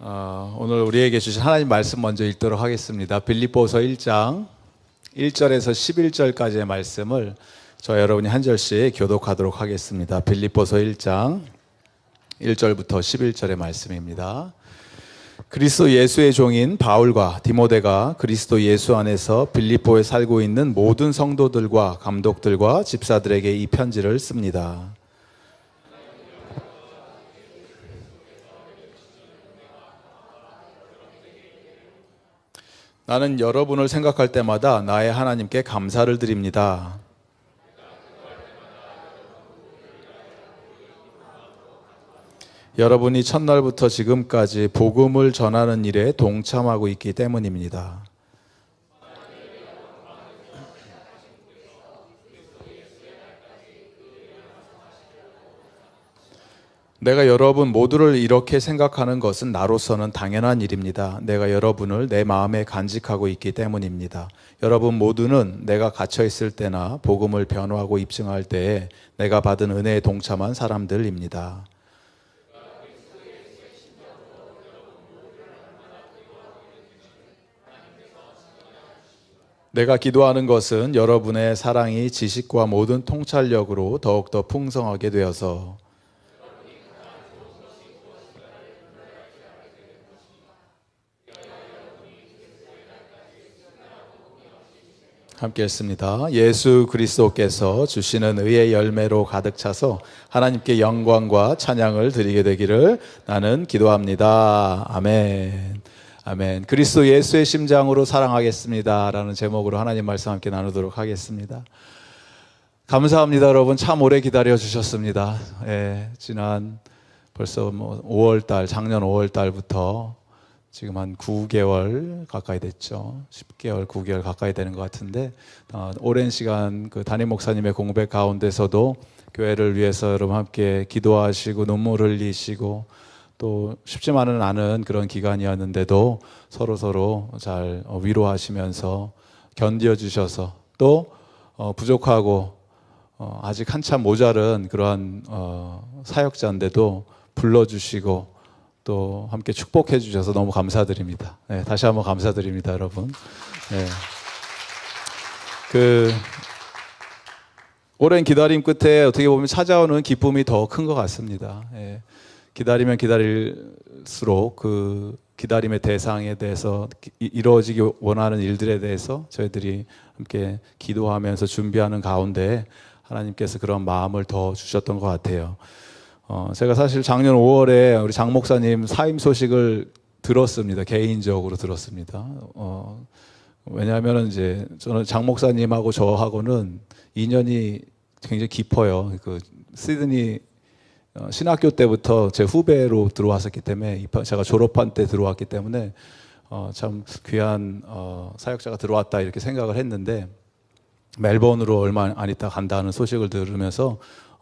오늘 우리에게 주신 하나님 말씀 먼저 읽도록 하겠습니다. 빌립보서 1장 1절에서 11절까지의 말씀을 저 여러분이 한 절씩 교독하도록 하겠습니다. 빌립보서 1장 1절부터 11절의 말씀입니다. 그리스도 예수의 종인 바울과 디모데가 그리스도 예수 안에서 빌립보에 살고 있는 모든 성도들과 감독들과 집사들에게 이 편지를 씁니다. 나는 여러분을 생각할 때마다 나의 하나님께 감사를 드립니다. 여러분이 첫날부터 지금까지 복음을 전하는 일에 동참하고 있기 때문입니다. 내가 여러분 모두를 이렇게 생각하는 것은 나로서는 당연한 일입니다. 내가 여러분을 내 마음에 간직하고 있기 때문입니다. 여러분 모두는 내가 갇혀 있을 때나 복음을 변호하고 입증할 때에 내가 받은 은혜에 동참한 사람들입니다. 내가 기도하는 것은 여러분의 사랑이 지식과 모든 통찰력으로 더욱더 풍성하게 되어서 함께 했습니다. 예수 그리스도께서 주시는 의의 열매로 가득 차서 하나님께 영광과 찬양을 드리게 되기를 나는 기도합니다. 아멘. 아멘. 그리스도 예수의 심장으로 사랑하겠습니다 라는 제목으로 하나님 말씀 함께 나누도록 하겠습니다. 감사합니다. 여러분 참 오래 기다려 주셨습니다. 지난 벌써 5월달 작년 5월달부터 지금 한 9개월 가까이 됐죠. 10개월, 9개월 가까이 되는 것 같은데 오랜 시간 그 담임 목사님의 공백 가운데서도 교회를 위해서 여러분 함께 기도하시고 눈물 흘리시고 또 쉽지만은 않은 그런 기간이었는데도 서로 잘 위로하시면서 견뎌주셔서 또 부족하고 아직 한참 모자른 그러한 사역자인데도 불러주시고 또 함께 축복해 주셔서 너무 감사드립니다. 다시 한번 감사드립니다, 여러분. 오랜 기다림 끝에 어떻게 보면 찾아오는 기쁨이 더 큰 것 같습니다. 기다리면 기다릴수록 그 기다림의 대상에 대해서 이루어지기 원하는 일들에 대해서 저희들이 함께 기도하면서 준비하는 가운데 하나님께서 그런 마음을 더 주셨던 것 같아요. 제가 사실 작년 5월에 우리 장 목사님 사임 소식을 들었습니다. 개인적으로 들었습니다. 왜냐하면 이제 저는 장 목사님하고 저하고는 인연이 굉장히 깊어요. 그 시드니 신학교 때부터 제 후배로 들어왔었기 때문에 제가 졸업한 때 들어왔기 때문에 참 귀한 사역자가 들어왔다 이렇게 생각을 했는데 멜번으로 얼마 안 있다 간다는 소식을 들으면서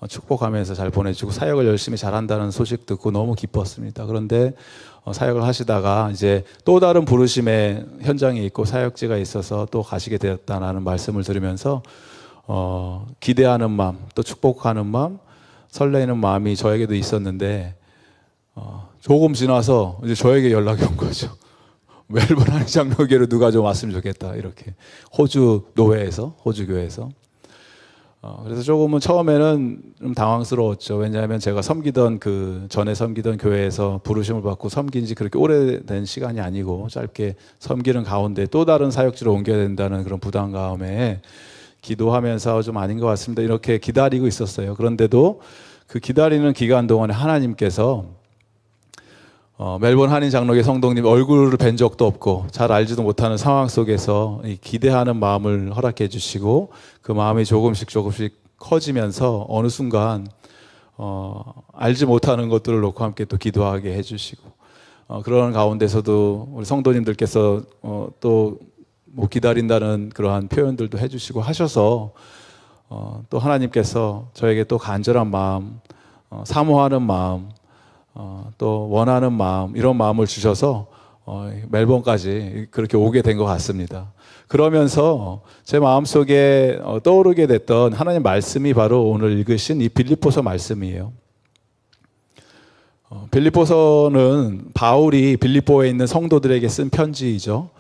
축복하면서 잘 보내주고 사역을 열심히 잘한다는 소식 듣고 너무 기뻤습니다. 그런데 사역을 하시다가 이제 또 다른 부르심의 현장에 있고 사역지가 있어서 또 가시게 되었다는 말씀을 들으면서 기대하는 마음, 또 축복하는 마음, 설레이는 마음이 저에게도 있었는데 조금 지나서 이제 저에게 연락이 온 거죠. 멜번 한인장로교회로 누가 좀 왔으면 좋겠다 이렇게 호주 노회에서 호주 교회에서 그래서 조금은 처음에는 좀 당황스러웠죠. 왜냐하면 제가 전에 섬기던 교회에서 부르심을 받고 섬긴 지 그렇게 오래된 시간이 아니고 짧게 섬기는 가운데 또 다른 사역지로 옮겨야 된다는 그런 부담감에 기도하면서 좀 아닌 것 같습니다. 이렇게 기다리고 있었어요. 그런데도 그 기다리는 기간 동안에 하나님께서 멜번 한인 장로교 성도님 얼굴을 뵌 적도 없고 잘 알지도 못하는 상황 속에서 기대하는 마음을 허락해 주시고 그 마음이 조금씩 커지면서 어느 순간 알지 못하는 것들을 놓고 함께 또 기도하게 해 주시고 그런 가운데서도 우리 성도님들께서 또 뭐 기다린다는 그러한 표현들도 해 주시고 하셔서 또 하나님께서 저에게 또 간절한 마음, 사모하는 마음, 또 원하는 마음 이런 마음을 주셔서 멜번까지 그렇게 오게 된 것 같습니다. 그러면서 제 마음속에 떠오르게 됐던 하나님 말씀이 바로 오늘 읽으신 이 빌립보서 말씀이에요. 빌립보서는 바울이 빌립보에 있는 성도들에게 쓴 편지이죠.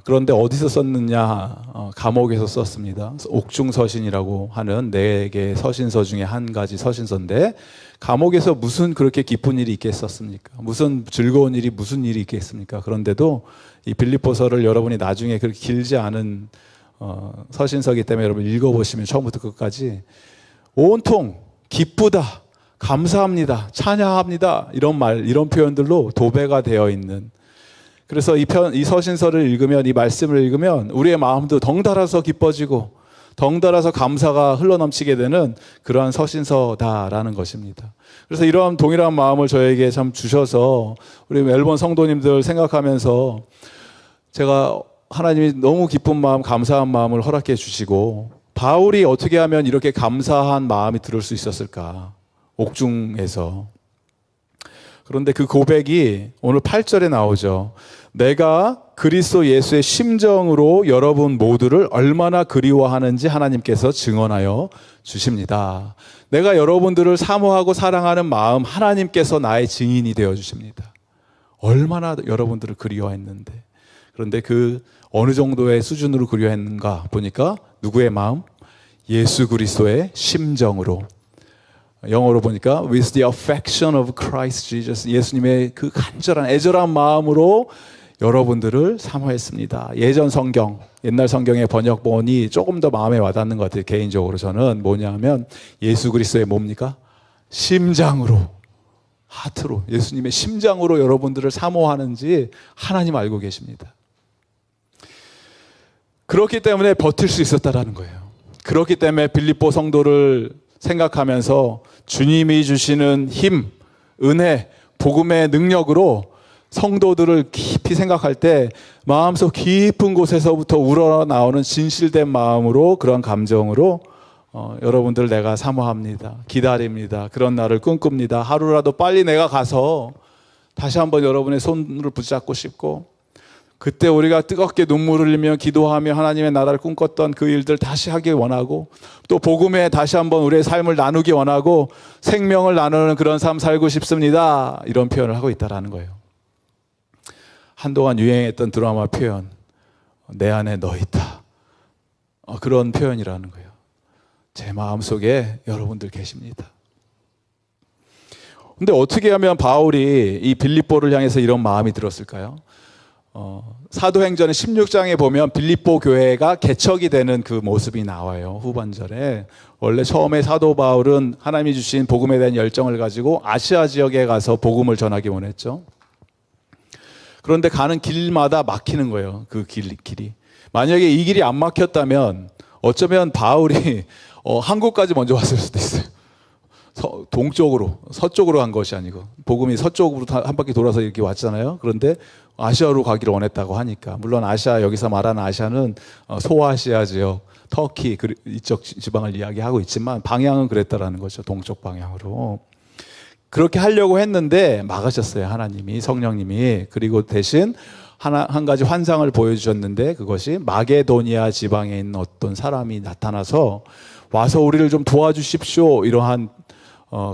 그런데 어디서 썼느냐? 감옥에서 썼습니다. 옥중서신이라고 하는 4개의 서신서 중에 한 가지 서신서인데, 감옥에서 무슨 그렇게 기쁜 일이 있겠었습니까? 무슨 즐거운 일이, 무슨 일이 있겠습니까? 그런데도 이 빌립보서를 여러분이 나중에 그렇게 길지 않은 서신서이기 때문에 여러분 읽어보시면 처음부터 끝까지 온통 기쁘다, 감사합니다, 찬양합니다, 이런 말, 이런 표현들로 도배가 되어 있는, 그래서 이 서신서를 읽으면, 이 말씀을 읽으면 우리의 마음도 덩달아서 기뻐지고 덩달아서 감사가 흘러넘치게 되는 그러한 서신서다라는 것입니다. 그래서 이러한 동일한 마음을 저에게 참 주셔서 우리 멜번 성도님들 생각하면서 제가 하나님이 너무 기쁜 마음, 감사한 마음을 허락해 주시고, 바울이 어떻게 하면 이렇게 감사한 마음이 들을 수 있었을까? 옥중에서. 그런데 그 고백이 오늘 8절에 나오죠. 내가 그리스도 예수의 심정으로 여러분 모두를 얼마나 그리워하는지 하나님께서 증언하여 주십니다. 내가 여러분들을 사모하고 사랑하는 마음, 하나님께서 나의 증인이 되어 주십니다. 얼마나 여러분들을 그리워했는데. 그런데 그 어느 정도의 수준으로 그리워했는가 보니까 누구의 마음? 예수 그리스도의 심정으로. 영어로 보니까 with the affection of Christ Jesus, 예수님의 그 간절한 애절한 마음으로 여러분들을 사모했습니다. 예전 성경, 옛날 성경의 번역본이 조금 더 마음에 와닿는 것 같아요. 개인적으로 저는 뭐냐면 예수 그리스도의 뭡니까? 심장으로, 하트로, 예수님의 심장으로 여러분들을 사모하는지 하나님 알고 계십니다. 그렇기 때문에 버틸 수 있었다라는 거예요. 그렇기 때문에 빌립보 성도를 생각하면서 주님이 주시는 힘, 은혜, 복음의 능력으로 성도들을 깊이 생각할 때 마음속 깊은 곳에서부터 우러나오는 진실된 마음으로, 그런 감정으로 여러분들 내가 사모합니다. 기다립니다. 그런 날을 꿈꿉니다. 하루라도 빨리 내가 가서 다시 한번 여러분의 손을 붙잡고 싶고, 그때 우리가 뜨겁게 눈물을 흘리며 기도하며 하나님의 나라를 꿈꿨던 그 일들 다시 하길 원하고, 또 복음에 다시 한번 우리의 삶을 나누기 원하고 생명을 나누는 그런 삶 살고 싶습니다. 이런 표현을 하고 있다는 거예요. 한동안 유행했던 드라마 표현, 내 안에 너 있다, 그런 표현이라는 거예요. 제 마음속에 여러분들 계십니다. 근데 어떻게 하면 바울이 이 빌립보를 향해서 이런 마음이 들었을까요? 사도행전의 16장에 보면 빌립보 교회가 개척이 되는 그 모습이 나와요. 후반절에. 원래 처음에 사도 바울은 하나님이 주신 복음에 대한 열정을 가지고 아시아 지역에 가서 복음을 전하기 원했죠. 그런데 가는 길마다 막히는 거예요. 그 길이. 만약에 이 길이 안 막혔다면 어쩌면 바울이 한국까지 먼저 왔을 수도 있어요. 동쪽으로, 서쪽으로 간 것이 아니고, 복음이 서쪽으로 한 바퀴 돌아서 이렇게 왔잖아요. 그런데 아시아로 가기를 원했다고 하니까, 물론 아시아, 여기서 말하는 아시아는 소아시아 지역, 터키 이쪽 지방을 이야기하고 있지만 방향은 그랬다라는 거죠. 동쪽 방향으로. 그렇게 하려고 했는데 막으셨어요. 하나님이, 성령님이. 그리고 대신 한 가지 환상을 보여주셨는데, 그것이 마게도니아 지방에 있는 어떤 사람이 나타나서 와서 우리를 좀 도와주십시오, 이러한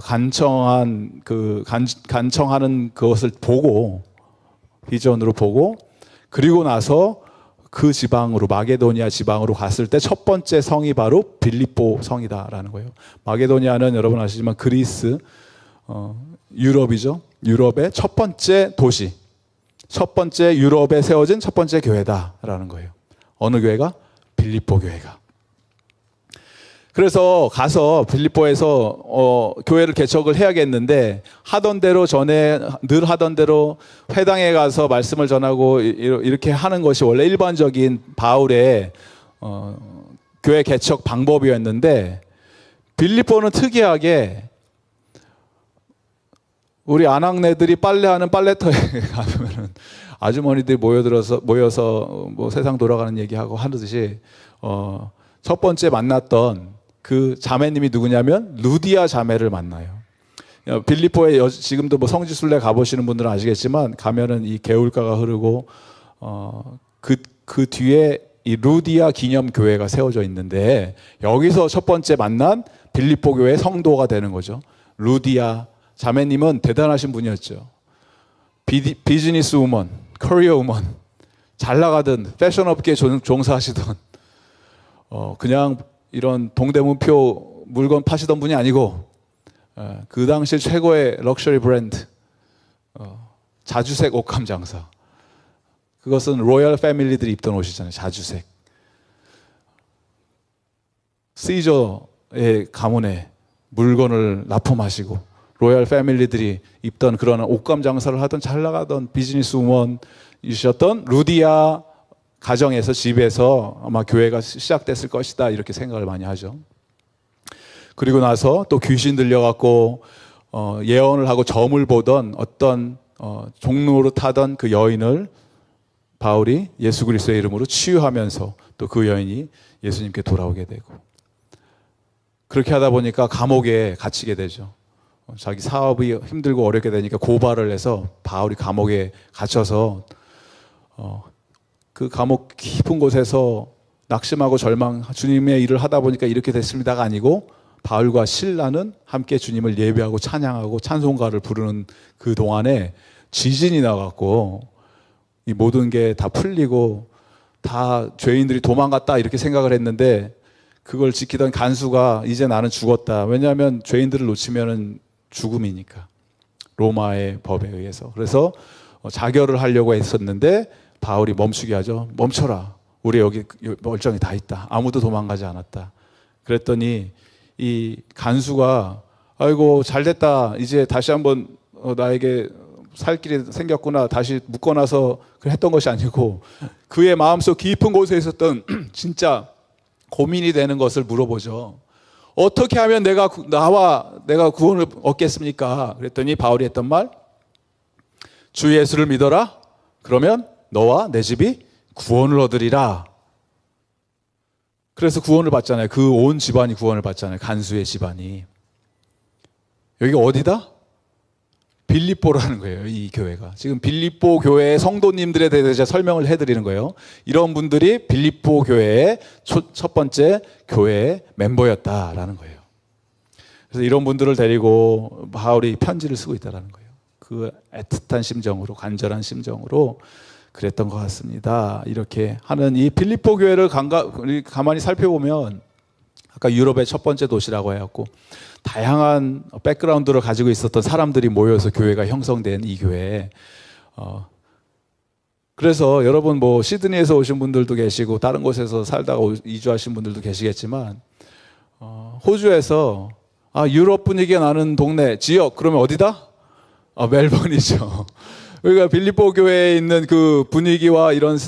간청하는 그것을 보고, 비전으로 보고, 그리고 나서 그 지방으로, 마게도니아 지방으로 갔을 때 첫 번째 성이 바로 빌립보 성이다라는 거예요. 마게도니아는 여러분 아시지만 그리스, 유럽이죠. 유럽의 첫 번째 도시, 첫 번째 유럽에 세워진 첫 번째 교회다라는 거예요. 어느 교회가? 빌립보 교회가. 그래서 가서 빌립보에서 교회를 개척을 해야겠는데, 하던 대로 전에 늘 하던 대로 회당에 가서 말씀을 전하고 이렇게 하는 것이 원래 일반적인 바울의 교회 개척 방법이었는데, 빌립보는 특이하게 우리 아낙네들이 빨래하는 빨래터에 가면은 아주머니들이 모여서 뭐 세상 돌아가는 얘기하고 하듯이 첫 번째 만났던 그 자매님이 누구냐면 루디아 자매를 만나요. 빌립보에 지금도 뭐 성지순례 가보시는 분들은 아시겠지만 가면은 이 개울가가 흐르고 그 뒤에 이 루디아 기념 교회가 세워져 있는데, 여기서 첫 번째 만난 빌립보 교회 성도가 되는 거죠. 루디아 자매님은 대단하신 분이었죠. 비즈니스 우먼, 커리어 우먼, 잘 나가던 패션업계에 종사하시던 그냥 이런 동대문표 물건 파시던 분이 아니고 그 당시 최고의 럭셔리 브랜드 자주색 옷감 장사. 그것은 로열 패밀리들이 입던 옷이잖아요. 자주색. 시저의 가문에 물건을 납품하시고 로열 패밀리들이 입던 그런 옷감 장사를 하던 잘 나가던 비즈니스 우먼이셨던 루디아 가정에서 집에서 아마 교회가 시작됐을 것이다 이렇게 생각을 많이 하죠. 그리고 나서 또 귀신 들려갖고 예언을 하고 점을 보던 어떤 종로로 타던 그 여인을 바울이 예수 그리스도의 이름으로 치유하면서 또 그 여인이 예수님께 돌아오게 되고 그렇게 하다 보니까 감옥에 갇히게 되죠. 자기 사업이 힘들고 어렵게 되니까 고발을 해서 바울이 감옥에 갇혀서 그 감옥 깊은 곳에서 낙심하고 절망, 주님의 일을 하다 보니까 이렇게 됐습니다가 아니고 바울과 실라는 함께 주님을 예배하고 찬양하고 찬송가를 부르는 그 동안에 지진이 나갖고 이 모든 게 다 풀리고 다 죄인들이 도망갔다 이렇게 생각을 했는데 그걸 지키던 간수가 이제 나는 죽었다. 왜냐하면 죄인들을 놓치면은 죽음이니까. 로마의 법에 의해서. 그래서 자결을 하려고 했었는데 바울이 멈추게 하죠. 멈춰라. 우리 여기 멀쩡히 다 있다. 아무도 도망가지 않았다. 그랬더니 이 간수가 아이고 잘됐다. 이제 다시 한번 나에게 살 길이 생겼구나. 다시 묶어놔서 했던 것이 아니고 그의 마음속 깊은 곳에 있었던 진짜 고민이 되는 것을 물어보죠. 어떻게 하면 내가 구원을 얻겠습니까? 그랬더니 바울이 했던 말, 주 예수를 믿어라. 그러면 너와 내 집이 구원을 얻으리라. 그래서 구원을 받잖아요. 그 온 집안이 구원을 받잖아요. 간수의 집안이. 여기가 어디다? 빌립보라는 거예요. 이 교회가. 지금 빌립보 교회의 성도님들에 대해서 설명을 해드리는 거예요. 이런 분들이 빌립보 교회의 첫 번째 교회의 멤버였다라는 거예요. 그래서 이런 분들을 데리고 바울이 편지를 쓰고 있다는 거예요. 그 애틋한 심정으로, 간절한 심정으로 그랬던 것 같습니다. 이렇게 하는 이 빌립보 교회를 가만히 살펴보면 아까 유럽의 첫 번째 도시라고 해갖고 다양한 백그라운드를 가지고 있었던 사람들이 모여서 교회가 형성된 이 교회. 그래서 여러분 뭐 시드니에서 오신 분들도 계시고 다른 곳에서 살다가 이주하신 분들도 계시겠지만 호주에서 유럽 분위기가 나는 동네 지역 그러면 어디다? 멜번이죠. 그러니까 빌립보 교회에 있는 그 분위기와 이런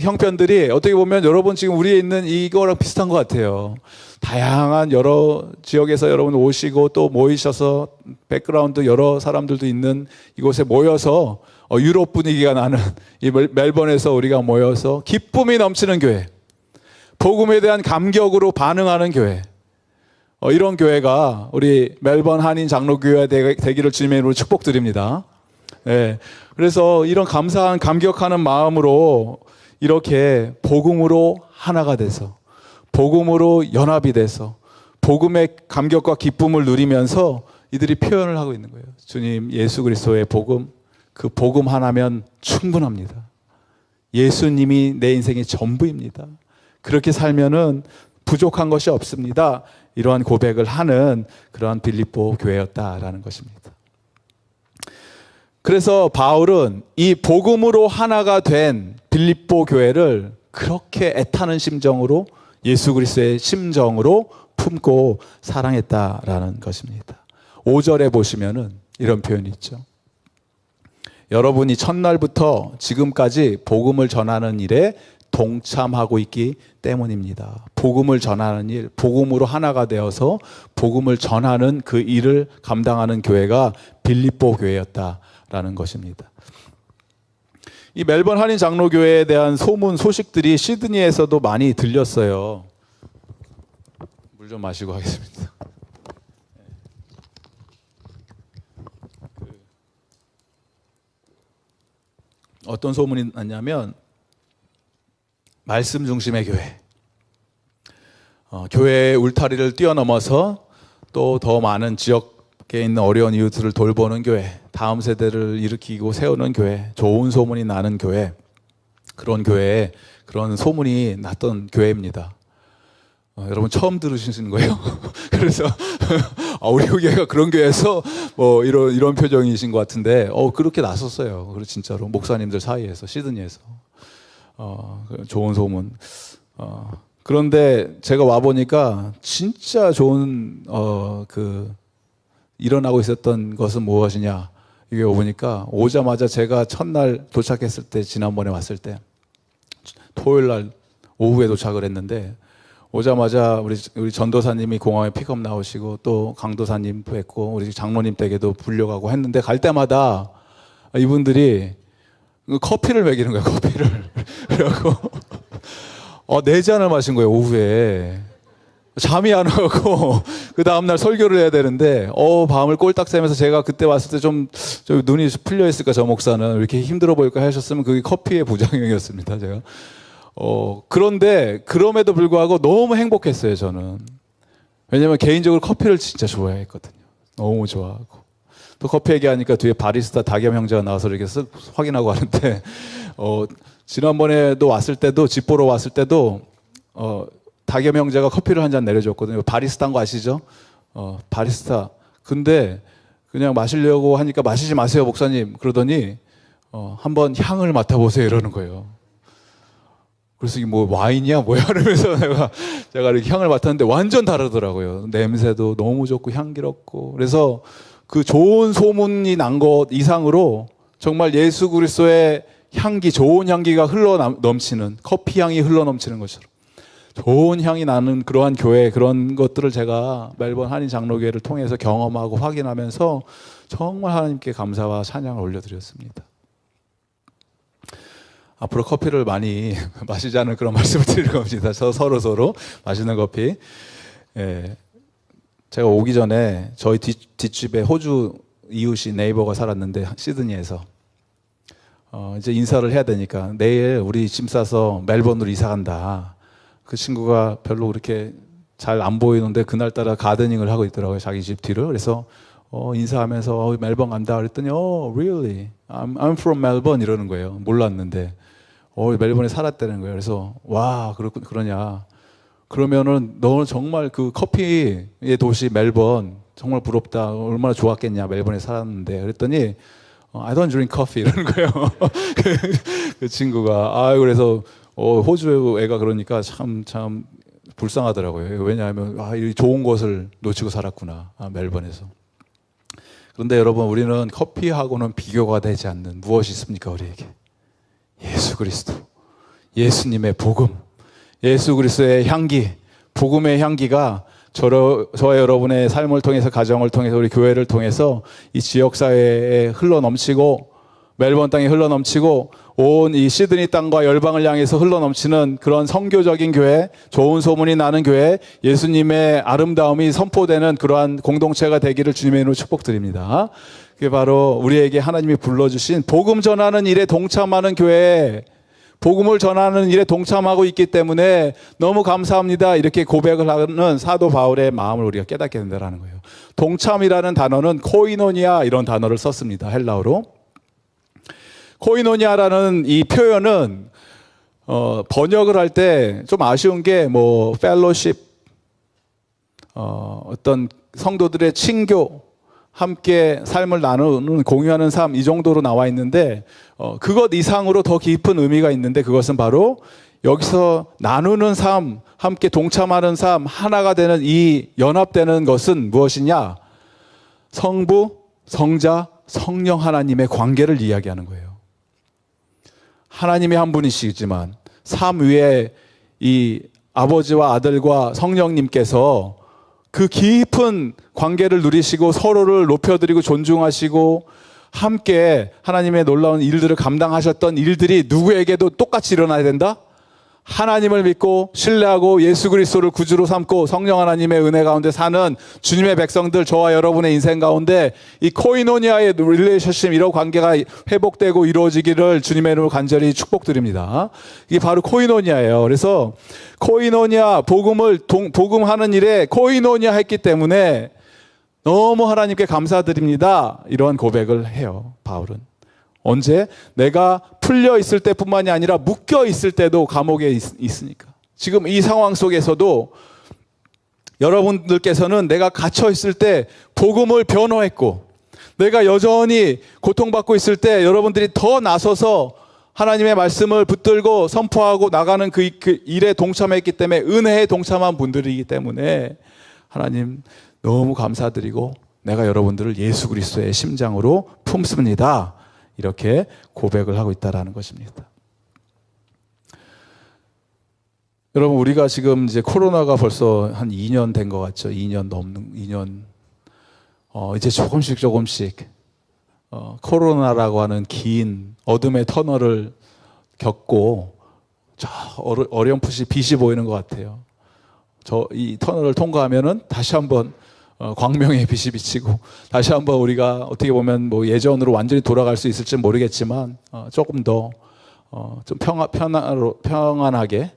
형편들이 어떻게 보면 여러분 지금 우리에 있는 이거랑 비슷한 것 같아요. 다양한 여러 지역에서 여러분 오시고 또 모이셔서 백그라운드 여러 사람들도 있는 이곳에 모여서 유럽 분위기가 나는 이 멜번에서 우리가 모여서 기쁨이 넘치는 교회, 복음에 대한 감격으로 반응하는 교회, 이런 교회가 우리 멜번 한인 장로교회가 되기를 주님의 이름으로 축복드립니다. 네. 그래서 이런 감사한 감격하는 마음으로 이렇게 복음으로 하나가 돼서 복음으로 연합이 돼서 복음의 감격과 기쁨을 누리면서 이들이 표현을 하고 있는 거예요. 주님 예수 그리스도의 복음, 그 복음 하나면 충분합니다. 예수님이 내 인생의 전부입니다. 그렇게 살면은 부족한 것이 없습니다. 이러한 고백을 하는 그러한 빌립보 교회였다라는 것입니다. 그래서 바울은 이 복음으로 하나가 된 빌립보 교회를 그렇게 애타는 심정으로 예수 그리스도의 심정으로 품고 사랑했다라는 것입니다. 5절에 보시면은 이런 표현이 있죠. 여러분이 첫날부터 지금까지 복음을 전하는 일에 동참하고 있기 때문입니다. 복음을 전하는 일, 복음으로 하나가 되어서 복음을 전하는 그 일을 감당하는 교회가 빌립보 교회였다라는 것입니다. 이 멜번 한인 장로교회에 대한 소식들이 시드니에서도 많이 들렸어요. 물 좀 마시고 하겠습니다. 어떤 소문이 났냐면 말씀 중심의 교회, 교회의 울타리를 뛰어넘어서 또 더 많은 지역 있는 어려운 이웃들을 돌보는 교회, 다음 세대를 일으키고 세우는 교회, 좋은 소문이 나는 교회, 그런 교회에 그런 소문이 났던 교회입니다. 여러분 처음 들으시는 거예요? 그래서 우리 교회가 그런 교회에서 뭐 이런 표정이신 것 같은데 그렇게 났었어요. 그리고 진짜로 목사님들 사이에서 시드니에서 좋은 소문. 그런데 제가 와 보니까 진짜 좋은 일어나고 있었던 것은 무엇이냐? 이게 보니까 오자마자 제가 첫날 도착했을 때, 지난번에 왔을 때 토요일 날 오후에 도착을 했는데, 오자마자 우리 전도사님이 공항에 픽업 나오시고 또 강도사님도 했고 우리 장로님 댁에도 불려가고 했는데, 갈 때마다 이분들이 커피를 먹이는 거예요. 커피를. 그래갖고 4잔을 마신 거예요. 오후에. 잠이 안 오고 그 다음날 설교를 해야 되는데 밤을 꼴딱 새면서, 제가 그때 왔을 때 좀 눈이 풀려 있을까, 저 목사는 왜 이렇게 힘들어 보일까 하셨으면 그게 커피의 부작용이었습니다. 제가 그런데 그럼에도 불구하고 너무 행복했어요. 저는. 왜냐면 개인적으로 커피를 진짜 좋아했거든요. 너무 좋아하고. 또 커피 얘기하니까 뒤에 바리스타 다겸 형제가 나와서 이렇게 쓱 확인하고 하는데, 지난번에도 왔을 때도, 집 보러 왔을 때도 다겸 형제가 커피를 한 잔 내려줬거든요. 바리스타인 거 아시죠? 바리스타. 근데 그냥 마시려고 하니까 마시지 마세요, 목사님. 그러더니 한번 향을 맡아보세요 이러는 거예요. 그래서 이게 뭐 와인이야 뭐야 이러면서 제가 이렇게 향을 맡았는데 완전 다르더라고요. 냄새도 너무 좋고 향기롭고. 그래서 그 좋은 소문이 난 것 이상으로 정말 예수 그리스도의 향기, 좋은 향기가 넘치는, 커피 향이 흘러넘치는 것처럼 좋은 향이 나는 그러한 교회, 그런 것들을 제가 멜번 한인 장로교회를 통해서 경험하고 확인하면서 정말 하나님께 감사와 찬양을 올려드렸습니다. 앞으로 커피를 많이 마시자는 그런 말씀을 드릴 겁니다. 서로 마시는 커피. 예. 제가 오기 전에 저희 뒷집에 호주 이웃이 네이버가 살았는데, 시드니에서 이제 인사를 해야 되니까 내일 우리 짐 싸서 멜번으로 이사 간다. 그 친구가 별로 그렇게 잘 안 보이는데 그날따라 가드닝을 하고 있더라고요, 자기 집 뒤를. 그래서 인사하면서 멜번 간다 그랬더니 really? I'm from Melbourne 이러는 거예요. 몰랐는데 멜번에 살았다는 거예요. 그래서 와, 그러냐? 그러면은 너는 정말 그 커피의 도시 멜번 정말 부럽다. 얼마나 좋았겠냐, 멜번에 살았는데. 그랬더니 I don't drink coffee 이러는 거예요. 그 친구가. 그래서 호주 애가 그러니까 참 불쌍하더라고요. 왜냐하면 이 좋은 것을 놓치고 살았구나, 멜번에서. 그런데 여러분, 우리는 커피하고는 비교가 되지 않는 무엇이 있습니까? 우리에게 예수 그리스도, 예수님의 복음, 예수 그리스도의 향기, 복음의 향기가 저와 여러분의 삶을 통해서, 가정을 통해서, 우리 교회를 통해서 이 지역사회에 흘러넘치고, 멜번 땅에 흘러넘치고, 온 이 시드니 땅과 열방을 향해서 흘러넘치는 그런 선교적인 교회, 좋은 소문이 나는 교회, 예수님의 아름다움이 선포되는 그러한 공동체가 되기를 주님의 이름으로 축복드립니다. 그게 바로 우리에게 하나님이 불러주신 복음 전하는 일에 동참하는 교회, 복음을 전하는 일에 동참하고 있기 때문에 너무 감사합니다, 이렇게 고백을 하는 사도 바울의 마음을 우리가 깨닫게 된다는 거예요. 동참이라는 단어는 코이노니아, 이런 단어를 썼습니다, 헬라어로. 코이노니아라는 이 표현은 번역을 할 때 좀 아쉬운 게 펠로십, 어떤 성도들의 친교, 함께 삶을 나누는, 공유하는 삶, 이 정도로 나와 있는데 그것 이상으로 더 깊은 의미가 있는데, 그것은 바로 여기서 나누는 삶, 함께 동참하는 삶, 하나가 되는 이 연합되는 것은 무엇이냐? 성부, 성자, 성령 하나님의 관계를 이야기하는 거예요. 하나님이 한 분이시지만 삶 위에 이 아버지와 아들과 성령님께서 그 깊은 관계를 누리시고 서로를 높여드리고 존중하시고 함께 하나님의 놀라운 일들을 감당하셨던 일들이 누구에게도 똑같이 일어나야 된다? 하나님을 믿고 신뢰하고 예수 그리스도를 구주로 삼고 성령 하나님의 은혜 가운데 사는 주님의 백성들, 저와 여러분의 인생 가운데 이 코이노니아의 릴레이션십, 이런 관계가 회복되고 이루어지기를 주님의 이름으로 간절히 축복드립니다. 이게 바로 코이노니아예요. 그래서 코이노니아, 복음하는 일에 코이노니아 했기 때문에 너무 하나님께 감사드립니다. 이러한 고백을 해요, 바울은. 언제? 내가 풀려 있을 때뿐만이 아니라 묶여 있을 때도 감옥에 있으니까. 지금 이 상황 속에서도 여러분들께서는 내가 갇혀 있을 때 복음을 변호했고, 내가 여전히 고통받고 있을 때 여러분들이 더 나서서 하나님의 말씀을 붙들고 선포하고 나가는 그 일에 동참했기 때문에, 은혜에 동참한 분들이기 때문에 하나님 너무 감사드리고 내가 여러분들을 예수 그리스도의 심장으로 품습니다. 이렇게 고백을 하고 있다라는 것입니다. 여러분, 우리가 지금 이제 코로나가 벌써 한 2년 된 것 같죠? 2년 이제 조금씩 코로나라고 하는 긴 어둠의 터널을 겪고 저 어렴풋이 빛이 보이는 것 같아요. 이 터널을 통과하면은 다시 한번 광명의 빛이 비치고, 다시 한번 우리가 어떻게 보면 뭐 예전으로 완전히 돌아갈 수 있을지 모르겠지만 조금 더 좀 평안하게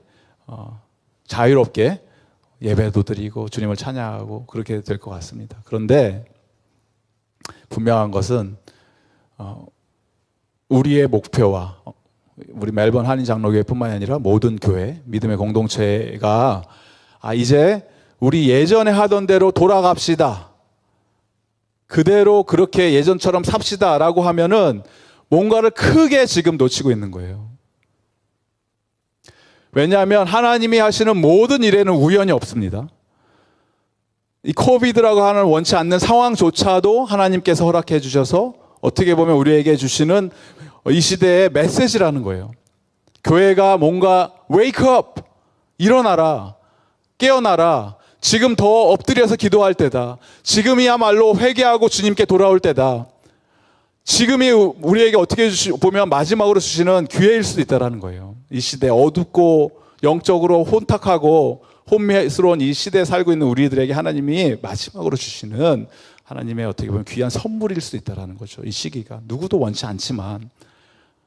자유롭게 예배도 드리고 주님을 찬양하고 그렇게 될 것 같습니다. 그런데 분명한 것은 우리의 목표와 우리 멜번 한인 장로교회뿐만이 아니라 모든 교회, 믿음의 공동체가 이제 우리 예전에 하던 대로 돌아갑시다, 그대로 그렇게 예전처럼 삽시다 라고 하면은 뭔가를 크게 지금 놓치고 있는 거예요. 왜냐하면 하나님이 하시는 모든 일에는 우연이 없습니다. 이 코비드라고 하는 원치 않는 상황조차도 하나님께서 허락해 주셔서 어떻게 보면 우리에게 주시는 이 시대의 메시지라는 거예요. 교회가 뭔가 wake up, 일어나라, 깨어나라, 지금 더 엎드려서 기도할 때다, 지금이야말로 회개하고 주님께 돌아올 때다, 지금이 우리에게 어떻게 보면 마지막으로 주시는 기회일 수도 있다는 거예요. 이 시대 어둡고 영적으로 혼탁하고 혼미스러운 이 시대에 살고 있는 우리들에게 하나님이 마지막으로 주시는 하나님의 어떻게 보면 귀한 선물일 수도 있다는 거죠. 이 시기가 누구도 원치 않지만,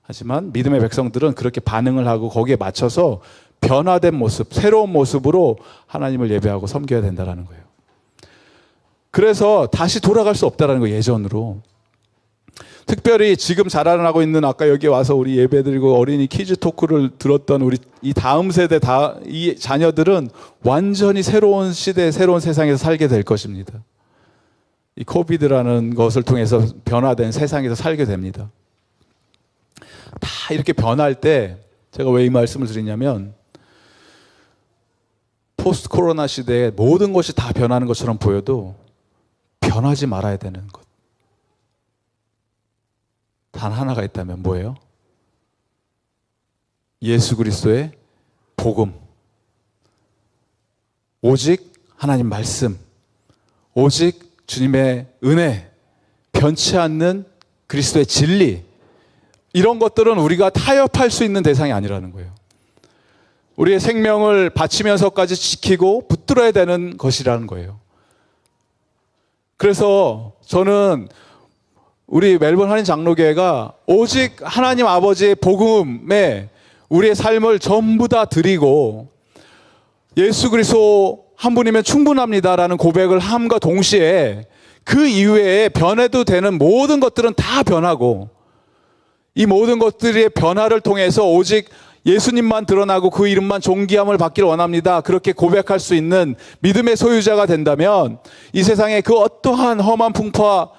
하지만 믿음의 백성들은 그렇게 반응을 하고 거기에 맞춰서 변화된 모습, 새로운 모습으로 하나님을 예배하고 섬겨야 된다는 거예요. 그래서 다시 돌아갈 수 없다는 거예요, 예전으로. 특별히 지금 자라나고 있는, 아까 여기 와서 우리 예배드리고 어린이 키즈 토크를 들었던 우리 이 다음 세대 이 자녀들은 완전히 새로운 시대, 새로운 세상에서 살게 될 것입니다. 이 코비드라는 것을 통해서 변화된 세상에서 살게 됩니다. 다 이렇게 변할 때 제가 왜 이 말씀을 드리냐면, 포스트 코로나 시대에 모든 것이 다 변하는 것처럼 보여도 변하지 말아야 되는 것 단 하나가 있다면 뭐예요? 예수 그리스도의 복음, 오직 하나님 말씀, 오직 주님의 은혜, 변치 않는 그리스도의 진리, 이런 것들은 우리가 타협할 수 있는 대상이 아니라는 거예요. 우리의 생명을 바치면서까지 지키고 붙들어야 되는 것이라는 거예요. 그래서 저는 우리 멜번 한인 장로교회가 오직 하나님 아버지의 복음에 우리의 삶을 전부 다 드리고 예수 그리스도 한 분이면 충분합니다라는 고백을 함과 동시에 그 이외에 변해도 되는 모든 것들은 다 변하고, 이 모든 것들의 변화를 통해서 오직 예수님만 드러나고 그 이름만 존귀함을 받기를 원합니다, 그렇게 고백할 수 있는 믿음의 소유자가 된다면 이 세상에 그 어떠한 험한 풍파,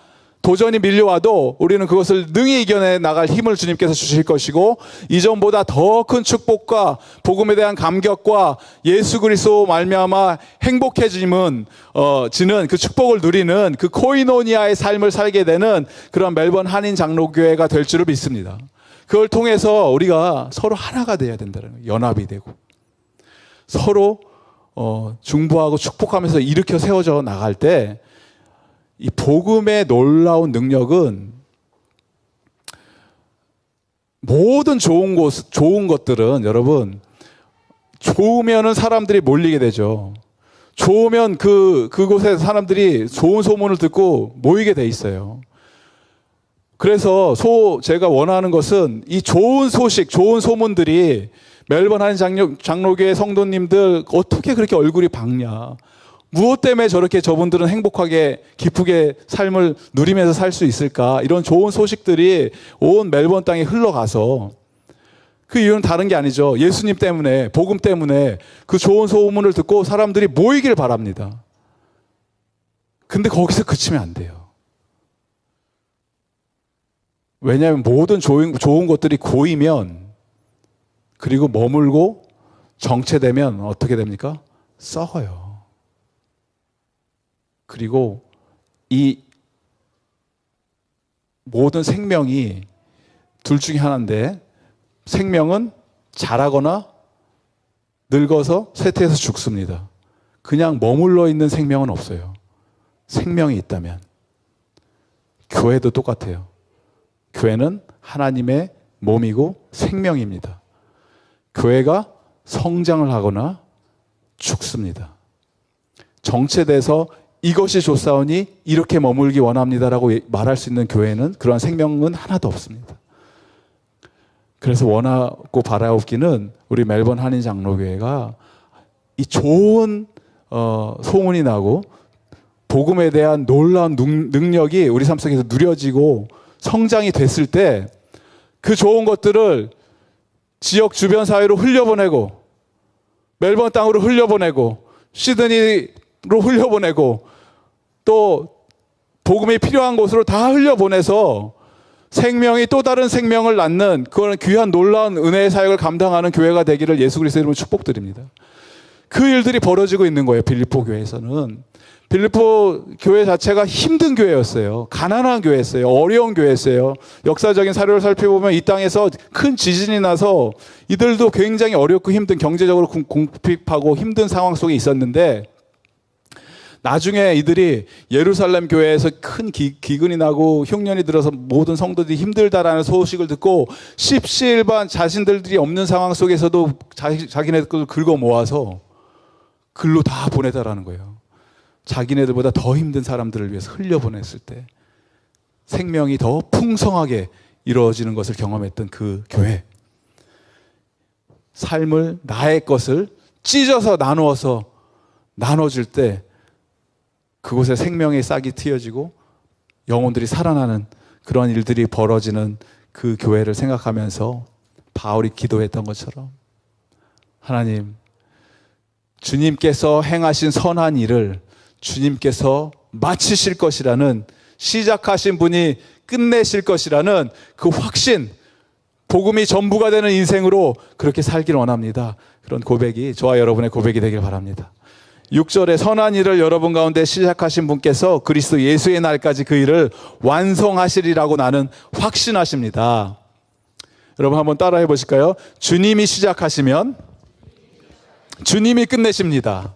도전이 밀려와도 우리는 그것을 능히 이겨내 나갈 힘을 주님께서 주실 것이고, 이전보다 더 큰 축복과 복음에 대한 감격과 예수 그리스도 말미암아 행복해짐은 지는 그 축복을 누리는 그 코이노니아의 삶을 살게 되는 그런 멜번 한인 장로교회가 될 줄을 믿습니다. 그걸 통해서 우리가 서로 하나가 돼야 된다는 거예요. 연합이 되고 서로 중보하고 축복하면서 일으켜 세워져 나갈 때 이 복음의 놀라운 능력은 모든 좋은 것들은 여러분, 좋으면은 사람들이 몰리게 되죠. 좋으면 그곳에 사람들이 좋은 소문을 듣고 모이게 돼 있어요. 그래서 제가 원하는 것은 이 좋은 소식, 좋은 소문들이 멜번 한인 장로교회 성도님들 어떻게 그렇게 얼굴이 밝냐, 무엇 때문에 저렇게 저분들은 행복하게 기쁘게 삶을 누리면서 살 수 있을까? 이런 좋은 소식들이 온 멜번 땅에 흘러가서 그 이유는 다른 게 아니죠. 예수님 때문에, 복음 때문에 그 좋은 소문을 듣고 사람들이 모이길 바랍니다. 근데 거기서 그치면 안 돼요. 왜냐하면 모든 좋은 것들이 고이면, 그리고 머물고 정체되면 어떻게 됩니까? 썩어요. 그리고 이 모든 생명이 둘 중에 하나인데, 생명은 자라거나 늙어서 쇠퇴해서 죽습니다. 그냥 머물러 있는 생명은 없어요. 생명이 있다면. 교회도 똑같아요. 교회는 하나님의 몸이고 생명입니다. 교회가 성장을 하거나 죽습니다. 정체돼서 이것이 좋사오니 이렇게 머물기 원합니다라고 말할 수 있는 교회는, 그러한 생명은 하나도 없습니다. 그래서 원하고 바라옵기는 우리 멜번 한인 장로교회가 이 좋은 소문이 나고 복음에 대한 놀라운 능력이 우리 삶 속에서 누려지고 성장이 됐을 때 그 좋은 것들을 지역 주변 사회로 흘려보내고, 멜번 땅으로 흘려보내고, 시드니로 흘려보내고, 또 복음이 필요한 곳으로 다 흘려보내서 생명이 또 다른 생명을 낳는 그런 귀한 놀라운 은혜의 사역을 감당하는 교회가 되기를 예수 그리스도의 이름으로 축복드립니다. 그 일들이 벌어지고 있는 거예요. 빌립보 교회에서는. 빌립보 교회 자체가 힘든 교회였어요. 가난한 교회였어요. 어려운 교회였어요. 역사적인 사료를 살펴보면 이 땅에서 큰 지진이 나서 이들도 굉장히 어렵고 힘든, 경제적으로 궁핍하고 힘든 상황 속에 있었는데, 나중에 이들이 예루살렘 교회에서 큰 기근이 나고 흉년이 들어서 모든 성도들이 힘들다라는 소식을 듣고 십시일반 자신들이 없는 상황 속에서도 자기네들 긁어 모아서 글로 다 보내다라는 거예요. 자기네들보다 더 힘든 사람들을 위해서 흘려보냈을 때 생명이 더 풍성하게 이루어지는 것을 경험했던 그 교회. 삶을, 나의 것을 찢어서 나누어서 나눠줄 때 그곳에 생명의 싹이 트여지고 영혼들이 살아나는 그런 일들이 벌어지는 그 교회를 생각하면서 바울이 기도했던 것처럼, 하나님, 주님께서 행하신 선한 일을 주님께서 마치실 것이라는, 시작하신 분이 끝내실 것이라는 그 확신, 복음이 전부가 되는 인생으로 그렇게 살기를 원합니다. 그런 고백이 저와 여러분의 고백이 되길 바랍니다. 6절에 선한 일을 여러분 가운데 시작하신 분께서 그리스도 예수의 날까지 그 일을 완성하시리라고 나는 확신하십니다. 여러분 한번 따라해 보실까요? 주님이 시작하시면 주님이 끝내십니다.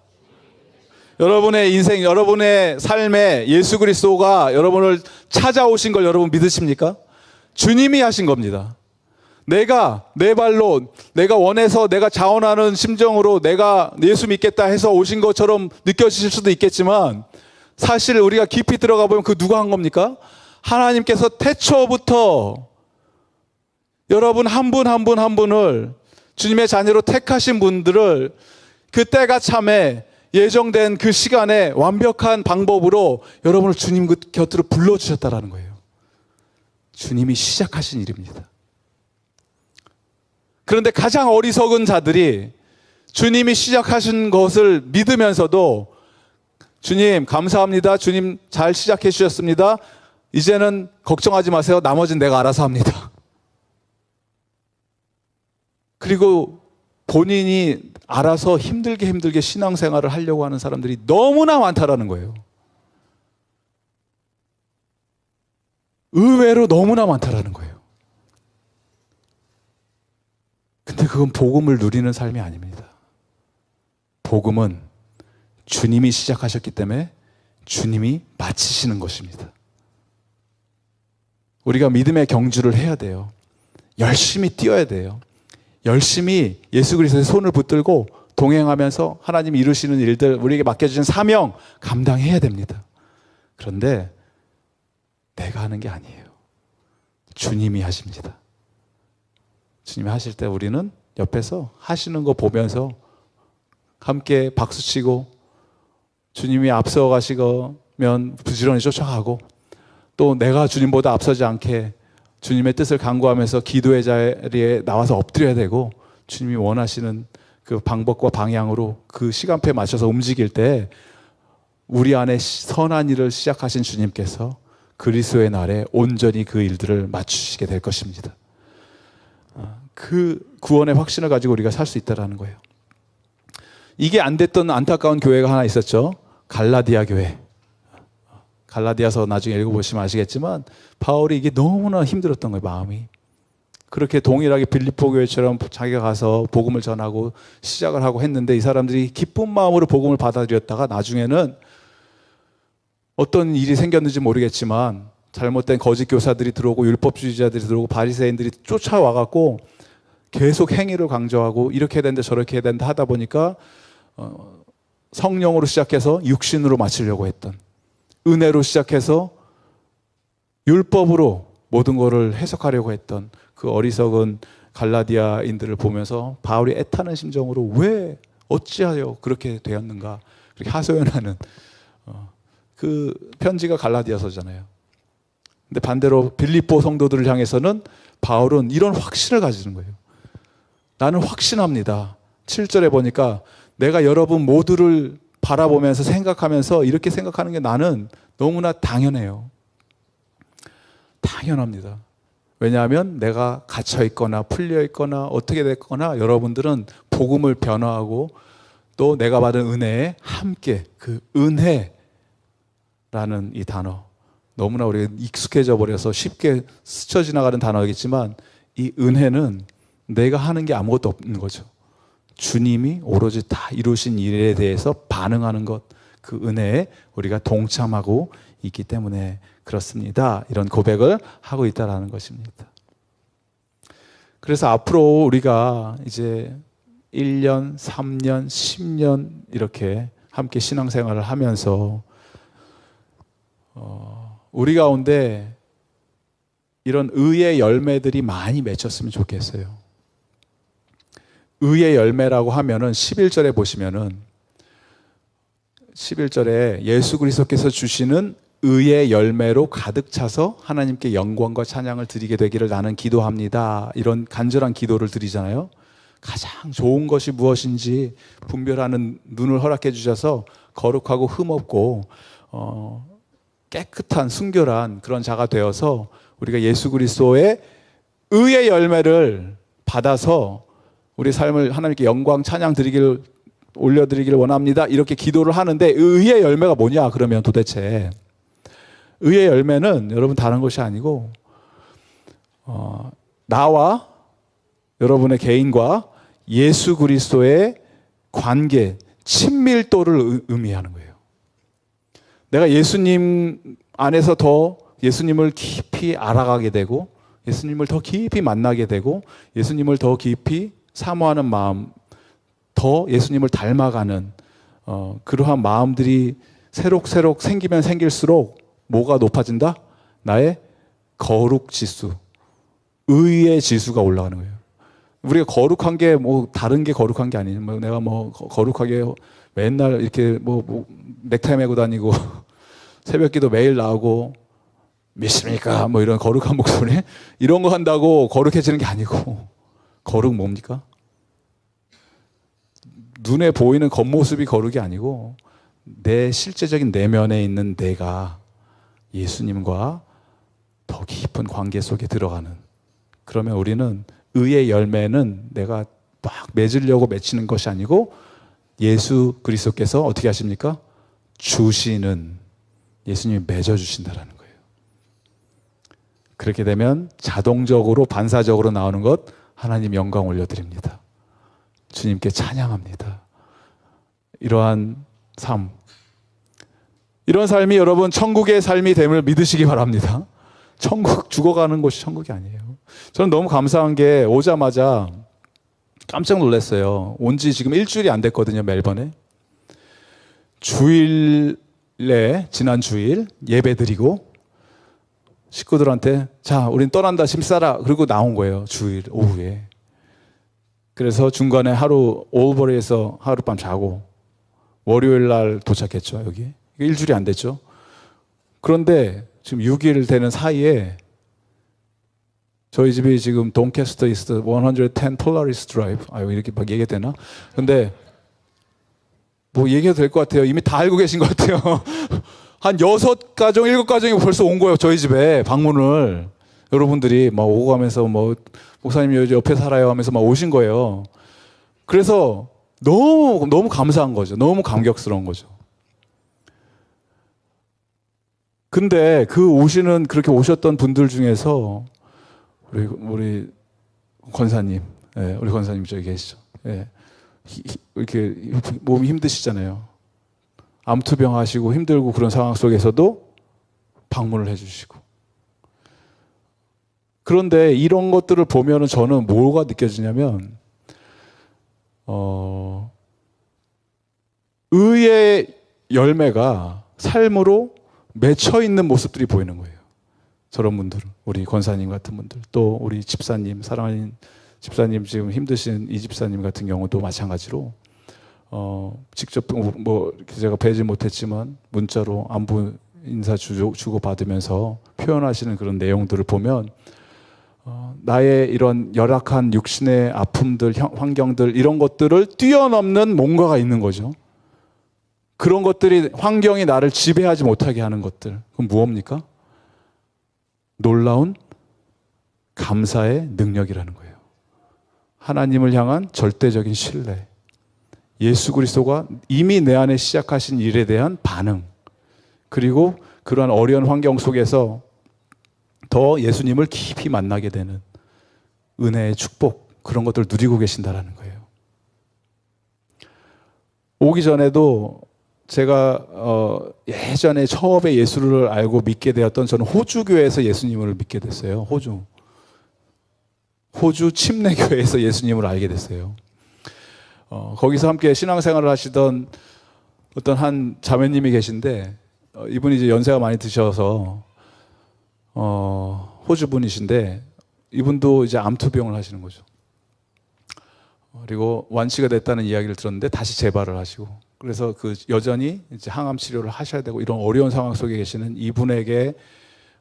여러분의 인생, 여러분의 삶에 예수 그리스도가 여러분을 찾아오신 걸 여러분 믿으십니까? 주님이 하신 겁니다. 내가 내 발로, 내가 원해서, 내가 자원하는 심정으로 내가 예수 믿겠다 해서 오신 것처럼 느껴지실 수도 있겠지만, 사실 우리가 깊이 들어가 보면 그 누가 한 겁니까? 하나님께서 태초부터 여러분 한 분 한 분 한 분을 주님의 자녀로 택하신 분들을 그 때가 참에 예정된 그 시간에 완벽한 방법으로 여러분을 주님 곁으로 불러주셨다라는 거예요. 주님이 시작하신 일입니다. 그런데 가장 어리석은 자들이 주님이 시작하신 것을 믿으면서도, 주님 감사합니다, 주님 잘 시작해 주셨습니다, 이제는 걱정하지 마세요, 나머지는 내가 알아서 합니다. 그리고 본인이 알아서 힘들게 신앙생활을 하려고 하는 사람들이 너무나 많다라는 거예요. 의외로 너무나 많다라는 거예요. 근데 그건 복음을 누리는 삶이 아닙니다. 복음은 주님이 시작하셨기 때문에 주님이 마치시는 것입니다. 우리가 믿음의 경주를 해야 돼요. 열심히 뛰어야 돼요. 열심히 예수 그리스도의 손을 붙들고 동행하면서 하나님이 이루시는 일들, 우리에게 맡겨주신 사명 감당해야 됩니다. 그런데 내가 하는 게 아니에요. 주님이 하십니다. 주님이 하실 때 우리는 옆에서 하시는 거 보면서 함께 박수치고 주님이 앞서 가시면 부지런히 쫓아가고, 또 내가 주님보다 앞서지 않게 주님의 뜻을 간구하면서 기도의 자리에 나와서 엎드려야 되고, 주님이 원하시는 그 방법과 방향으로 그 시간표에 맞춰서 움직일 때 우리 안에 선한 일을 시작하신 주님께서 그리스도의 날에 온전히 그 일들을 맞추시게 될 것입니다. 그 구원의 확신을 가지고 우리가 살 수 있다는 거예요. 이게 안 됐던 안타까운 교회가 하나 있었죠. 갈라디아 교회. 갈라디아서 나중에 읽어보시면 아시겠지만 바울이 이게 너무나 힘들었던 거예요. 마음이. 그렇게 동일하게 빌립보 교회처럼 자기가 가서 복음을 전하고 시작을 하고 했는데, 이 사람들이 기쁜 마음으로 복음을 받아들였다가 나중에는 어떤 일이 생겼는지 모르겠지만 잘못된 거짓 교사들이 들어오고 율법주의자들이 들어오고 바리새인들이 쫓아와갖고 계속 행위를 강조하고 이렇게 해야 된다 저렇게 해야 된다 하다 보니까 성령으로 시작해서 육신으로 마치려고 했던, 은혜로 시작해서 율법으로 모든 것을 해석하려고 했던 그 어리석은 갈라디아인들을 보면서 바울이 애타는 심정으로 왜 어찌하여 그렇게 되었는가 그렇게 하소연하는 그 편지가 갈라디아서잖아요. 근데 반대로 빌립보 성도들을 향해서는 바울은 이런 확신을 가지는 거예요. 나는 확신합니다. 7절에 보니까 내가 여러분 모두를 바라보면서 생각하면서 이렇게 생각하는 게 나는 너무나 당연해요. 당연합니다. 왜냐하면 내가 갇혀있거나 풀려있거나 어떻게 됐거나 여러분들은 복음을 변화하고 또 내가 받은 은혜에 함께, 그 은혜라는 이 단어, 너무나 우리가 익숙해져 버려서 쉽게 스쳐 지나가는 단어이겠지만 이 은혜는 내가 하는 게 아무것도 없는 거죠. 주님이 오로지 다 이루신 일에 대해서 반응하는 것, 그 은혜에 우리가 동참하고 있기 때문에 그렇습니다. 이런 고백을 하고 있다는 것입니다. 그래서 앞으로 우리가 이제 1년, 3년, 10년 이렇게 함께 신앙생활을 하면서 우리 가운데 이런 의의 열매들이 많이 맺혔으면 좋겠어요. 의의 열매라고 하면은 11절에 보시면은 11절에 예수 그리스도께서 주시는 의의 열매로 가득 차서 하나님께 영광과 찬양을 드리게 되기를 나는 기도합니다. 이런 간절한 기도를 드리잖아요. 가장 좋은 것이 무엇인지 분별하는 눈을 허락해 주셔서 거룩하고 흠없고 깨끗한 순결한 그런 자가 되어서 우리가 예수 그리스도의 의의 열매를 받아서 우리 삶을 하나님께 영광 찬양 올려드리기를 원합니다. 이렇게 기도를 하는데 의의 열매가 뭐냐 그러면 도대체 의의 열매는 여러분 다른 것이 아니고 나와 여러분의 개인과 예수 그리스도의 관계, 친밀도를 의미하는 거예요. 내가 예수님 안에서 더 예수님을 깊이 알아가게 되고 예수님을 더 깊이 만나게 되고 예수님을 더 깊이 사모하는 마음, 더 예수님을 닮아가는 그러한 마음들이 새록새록 생기면 생길수록 뭐가 높아진다? 나의 거룩 지수, 의의 지수가 올라가는 거예요. 우리가 거룩한 게 뭐 다른 게 거룩한 게 아니에요. 뭐 내가 뭐 거룩하게 맨날 이렇게 뭐 넥타이 메고 다니고 새벽기도 매일 나오고 믿습니까? 뭐 이런 거룩한 목소리 이런 거 한다고 거룩해지는 게 아니고, 거룩 뭡니까? 눈에 보이는 겉모습이 거룩이 아니고 내 실제적인 내면에 있는 내가 예수님과 더 깊은 관계 속에 들어가는, 그러면 우리는 의의 열매는 내가 막 맺으려고 맺히는 것이 아니고 예수 그리스도께서 어떻게 하십니까? 주시는, 예수님이 맺어주신다라는 거예요. 그렇게 되면 자동적으로 반사적으로 나오는 것, 하나님 영광 올려드립니다. 주님께 찬양합니다. 이러한 삶, 이런 삶이 여러분 천국의 삶이 됨을 믿으시기 바랍니다. 천국, 죽어가는 곳이 천국이 아니에요. 저는 너무 감사한 게 오자마자 깜짝 놀랐어요. 온 지 지금 일주일이 안 됐거든요. 멜번에 주일에, 지난 주일 예배 드리고 식구들한테 자 우린 떠난다 짐 싸라 그리고 나온 거예요. 주일 오후에. 그래서 중간에 하루 오버리에서 하룻밤 자고 월요일 날 도착했죠, 여기. 일주일이 안 됐죠. 그런데 지금 6일 되는 사이에 저희 집이 지금 돈캐스터 이스트 110 폴라리스 드라이브. 이렇게 막 얘기해도 되나? 근데 뭐 얘기해도 될 것 같아요. 이미 다 알고 계신 것 같아요. 한 6가정, 7가정이 벌써 온 거예요. 저희 집에 방문을. 여러분들이 막 오고 가면서 뭐 목사님 여기 옆에 살아요 하면서 막 오신 거예요. 그래서 너무 감사한 거죠. 너무 감격스러운 거죠. 근데 그 그렇게 오셨던 분들 중에서 우리 권사님, 우리 권사님 저기 계시죠. 이렇게 몸이 힘드시잖아요. 암투병 하시고 힘들고 그런 상황 속에서도 방문을 해주시고. 그런데 이런 것들을 보면은 저는 뭐가 느껴지냐면, 의의 열매가 삶으로 맺혀 있는 모습들이 보이는 거예요. 저런 분들은, 우리 권사님 같은 분들, 또 우리 집사님, 사랑하는 집사님, 지금 힘드신 이 집사님 같은 경우도 마찬가지로 직접 뭐 제가 뵈지 못했지만 문자로 안부 인사 주고 받으면서 표현하시는 그런 내용들을 보면 나의 이런 열악한 육신의 아픔들, 환경들, 이런 것들을 뛰어넘는 뭔가가 있는 거죠. 그런 것들이, 환경이 나를 지배하지 못하게 하는 것들, 그건 무엇입니까? 놀라운 감사의 능력이라는 거예요. 하나님을 향한 절대적인 신뢰, 예수 그리스도가 이미 내 안에 시작하신 일에 대한 반응, 그리고 그러한 어려운 환경 속에서 더 예수님을 깊이 만나게 되는 은혜의 축복, 그런 것들을 누리고 계신다라는 거예요. 오기 전에도 제가 예전에 처음에 예수를 알고 믿게 되었던, 저는 호주교회에서 예수님을 믿게 됐어요. 호주 침례교회에서 예수님을 알게 됐어요. 거기서 함께 신앙생활을 하시던 어떤 한 자매님이 계신데, 이분이 이제 연세가 많이 드셔서 호주 분이신데, 이분도 이제 암투병을 하시는 거죠. 그리고 완치가 됐다는 이야기를 들었는데 다시 재발을 하시고, 그래서 여전히 이제 항암 치료를 하셔야 되고, 이런 어려운 상황 속에 계시는 이분에게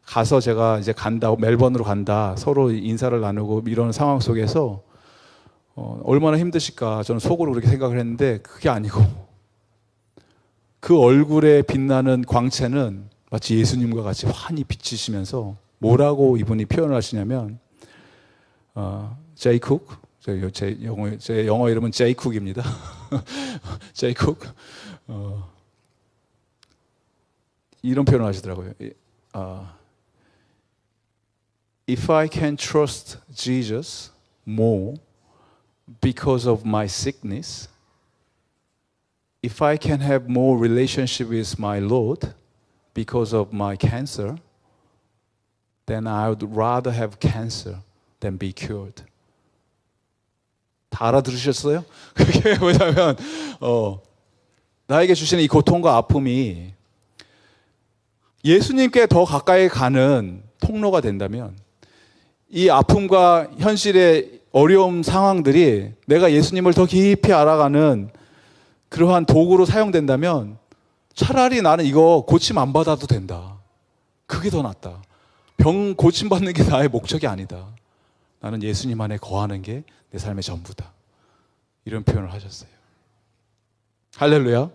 가서 제가 이제 간다, 멜번으로 간다, 서로 인사를 나누고 이런 상황 속에서 얼마나 힘드실까 저는 속으로 그렇게 생각을 했는데, 그게 아니고 그 얼굴에 빛나는 광채는 마치 예수님과 같이 환히 비치시면서 뭐라고 이분이 표현을 하시냐면, 제이쿡, 제 영어 이름은 제이쿡입니다. 제이쿡, 이런 표현을 하시더라고요. If I can trust Jesus more because of my sickness, if I can have more relationship with my Lord because of my cancer, then I would rather have cancer than be cured. 다 알아들으셨어요? 그게 뭐냐면 나에게 주시는 이 고통과 아픔이 예수님께 더 가까이 가는 통로가 된다면, 이 아픔과 현실의 어려운 상황들이 내가 예수님을 더 깊이 알아가는 그러한 도구로 사용된다면, 차라리 나는 이거 고침 안 받아도 된다. 그게 더 낫다. 병 고침받는 게 나의 목적이 아니다. 나는 예수님 안에 거하는 게 내 삶의 전부다. 이런 표현을 하셨어요. 할렐루야.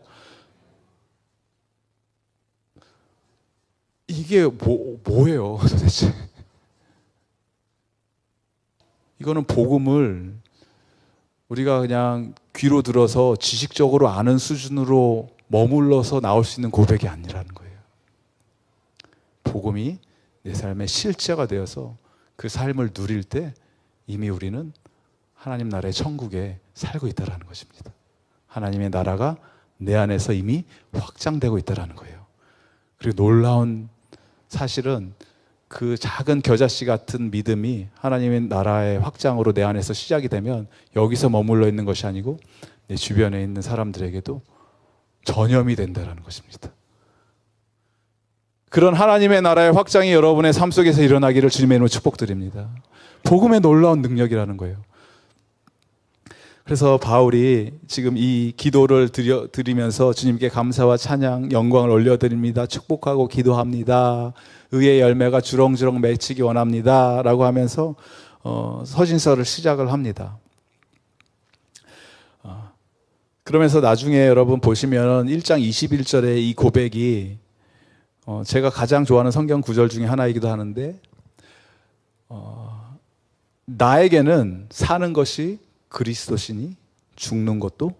이게 뭐예요 도대체? 이거는 복음을 우리가 그냥 귀로 들어서 지식적으로 아는 수준으로 머물러서 나올 수 있는 고백이 아니라는 거예요. 복음이 내 삶의 실제가 되어서 그 삶을 누릴 때 이미 우리는 하나님 나라의 천국에 살고 있다는 것입니다. 하나님의 나라가 내 안에서 이미 확장되고 있다는 거예요. 그리고 놀라운 사실은 그 작은 겨자씨 같은 믿음이 하나님의 나라의 확장으로 내 안에서 시작이 되면 여기서 머물러 있는 것이 아니고 내 주변에 있는 사람들에게도 전염이 된다는 것입니다. 그런 하나님의 나라의 확장이 여러분의 삶 속에서 일어나기를 주님의 이름으로 축복드립니다. 복음의 놀라운 능력이라는 거예요. 그래서 바울이 지금 이 기도를 드리면서 주님께 감사와 찬양, 영광을 올려드립니다. 축복하고 기도합니다. 의의 열매가 주렁주렁 맺히기 원합니다. 라고 하면서 서신서를 시작을 합니다. 그러면서 나중에 여러분 보시면 1장 21절에 이 고백이 제가 가장 좋아하는 성경 구절 중에 하나이기도 하는데 나에게는 사는 것이 그리스도시니 죽는 것도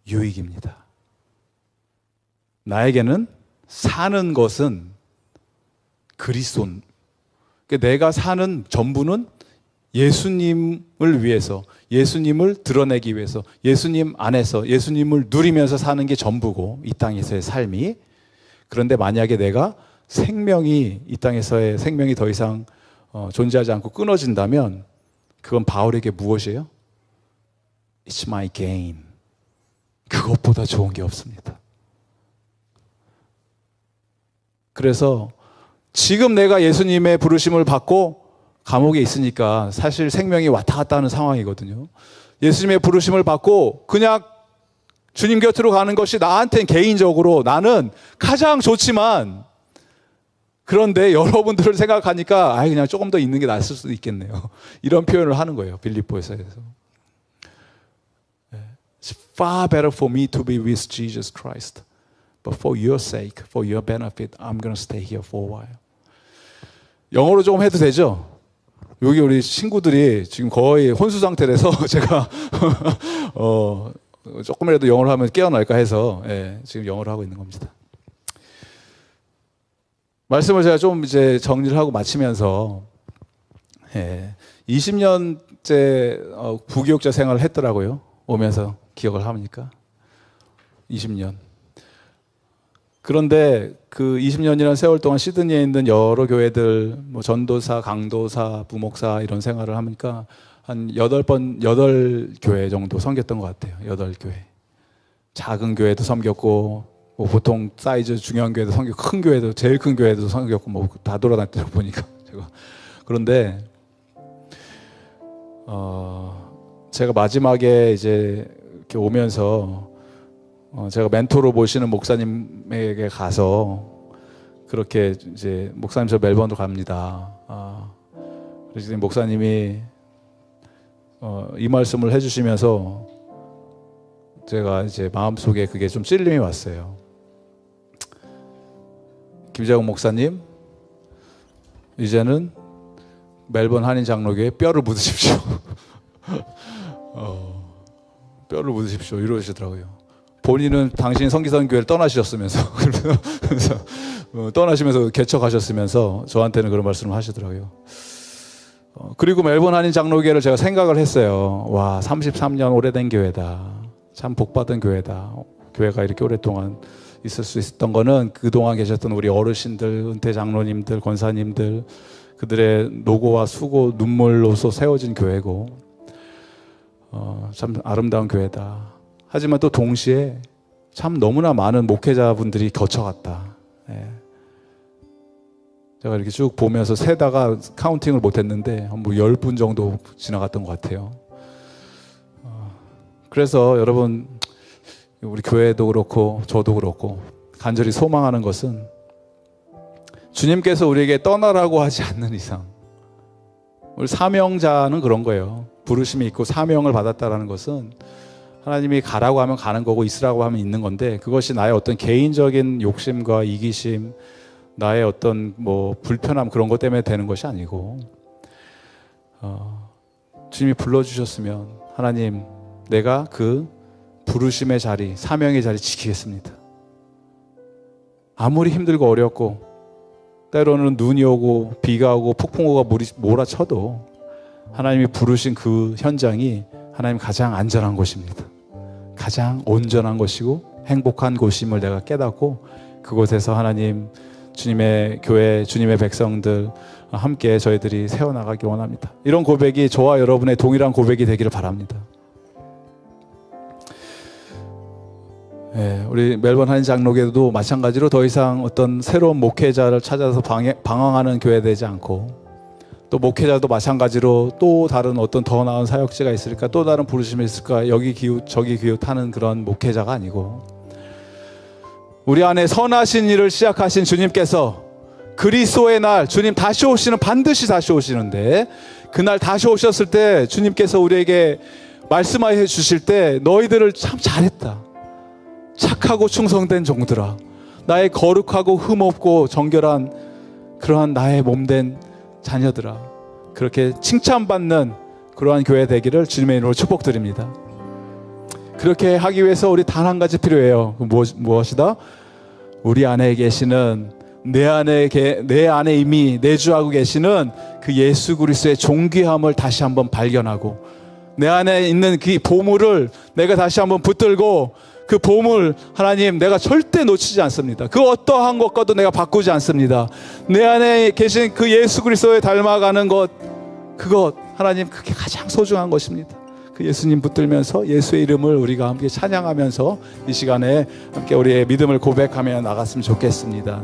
유익입니다. 나에게는 사는 것은 그리스도. 그러니까 내가 사는 전부는 예수님을 위해서, 예수님을 드러내기 위해서, 예수님 안에서 예수님을 누리면서 사는 게 전부고, 이 땅에서의 삶이. 그런데 만약에 내가 이 땅에서의 생명이 더 이상 존재하지 않고 끊어진다면 그건 바울에게 무엇이에요? It's my gain. 그것보다 좋은 게 없습니다. 그래서 지금 내가 예수님의 부르심을 받고 감옥에 있으니까 사실 생명이 왔다 갔다 하는 상황이거든요. 예수님의 부르심을 받고 그냥 주님 곁으로 가는 것이 나한테는 개인적으로 나는 가장 좋지만, 그런데 여러분들을 생각하니까 그냥 조금 더 있는 게 낫을 수도 있겠네요. 이런 표현을 하는 거예요. 빌립보에서. It's far better for me to be with Jesus Christ. But for your sake, for your benefit, I'm going to stay here for a while. 영어로 조금 해도 되죠? 여기 우리 친구들이 지금 거의 혼수 상태라서 제가 조금이라도 영어를 하면 깨어날까 해서 지금 영어를 하고 있는 겁니다. 말씀을 제가 좀 이제 정리를 하고 마치면서 20년째 부교육자 생활을 했더라고요. 오면서 기억을 합니까? 20년. 그런데 그 20년이라는 세월 동안 시드니에 있는 여러 교회들, 뭐 전도사, 강도사, 부목사 이런 생활을 하니까 한 8교회 정도 섬겼던 것 같아요. 8교회. 작은 교회도 섬겼고, 뭐 보통 사이즈 중요한 교회도 섬겼고, 큰 교회도, 제일 큰 교회도 섬겼고, 뭐 다 돌아다녔다고 보니까 제가. 그런데 제가 마지막에 이제 이렇게 오면서 제가 멘토로 모시는 목사님에게 가서 그렇게 이제 목사님 저 멜번으로 갑니다. 그래서 목사님이 이 말씀을 해주시면서 제가 이제 마음속에 그게 좀 찔림이 왔어요. 김재웅 목사님, 이제는 멜번 한인 장로교에 뼈를 묻으십시오. 뼈를 묻으십시오. 이러시더라고요. 본인은 당신 성기선 교회를 떠나셨으면서 그래서 떠나시면서 개척하셨으면서 저한테는 그런 말씀을 하시더라고요. 그리고 멜번 한인 장로교회를 제가 생각을 했어요. 와, 33년 오래된 교회다. 참 복받은 교회다. 교회가 이렇게 오랫동안 있을 수 있었던 거는 그동안 계셨던 우리 어르신들, 은퇴 장로님들, 권사님들, 그들의 노고와 수고, 눈물로서 세워진 교회고, 참 아름다운 교회다. 하지만 또 동시에 참 너무나 많은 목회자분들이 거쳐갔다. 제가 이렇게 쭉 보면서 세다가 카운팅을 못했는데 뭐 10분 정도 지나갔던 것 같아요. 그래서 여러분, 우리 교회도 그렇고 저도 그렇고 간절히 소망하는 것은 주님께서 우리에게 떠나라고 하지 않는 이상, 우리 사명자는 그런 거예요. 부르심이 있고 사명을 받았다라는 것은 하나님이 가라고 하면 가는 거고 있으라고 하면 있는 건데, 그것이 나의 어떤 개인적인 욕심과 이기심, 나의 어떤 뭐 불편함 그런 것 때문에 되는 것이 아니고, 주님이 불러주셨으면 하나님, 내가 그 부르심의 자리, 사명의 자리 지키겠습니다. 아무리 힘들고 어렵고 때로는 눈이 오고 비가 오고 폭풍우가 몰아쳐도 하나님이 부르신 그 현장이 하나님 가장 안전한 곳입니다. 가장 온전한 곳이고 행복한 곳임을 내가 깨닫고, 그곳에서 하나님, 주님의 교회, 주님의 백성들 함께 저희들이 세워나가기 원합니다. 이런 고백이 저와 여러분의 동일한 고백이 되기를 바랍니다. 우리 멜번 한인 장로교회도 마찬가지로 더 이상 어떤 새로운 목회자를 찾아서 방황하는 교회 되지 않고, 또 목회자도 마찬가지로 또 다른 어떤 더 나은 사역지가 있을까, 또 다른 부르심이 있을까, 여기 기웃 저기 기웃하는 그런 목회자가 아니고, 우리 안에 선하신 일을 시작하신 주님께서 그리스도의 날, 주님 다시 오시는, 반드시 다시 오시는데, 그날 다시 오셨을 때 주님께서 우리에게 말씀하여 주실 때, 너희들을 참 잘했다, 착하고 충성된 종들아, 나의 거룩하고 흠없고 정결한 그러한 나의 몸된 자녀들아, 그렇게 칭찬받는 그러한 교회 되기를 주님의 이름으로 축복드립니다. 그렇게 하기 위해서 우리 단 한 가지 필요해요. 무엇이다? 우리 안에 계시는, 내 안에 이미 내주하고 계시는 그 예수 그리스도의 존귀함을 다시 한번 발견하고, 내 안에 있는 그 보물을 내가 다시 한번 붙들고, 그 보물, 하나님 내가 절대 놓치지 않습니다. 그 어떠한 것과도 내가 바꾸지 않습니다. 내 안에 계신 그 예수 그리스도에 닮아가는 것, 그것 하나님, 그게 가장 소중한 것입니다. 그 예수님 붙들면서 예수의 이름을 우리가 함께 찬양하면서 이 시간에 함께 우리의 믿음을 고백하며 나갔으면 좋겠습니다.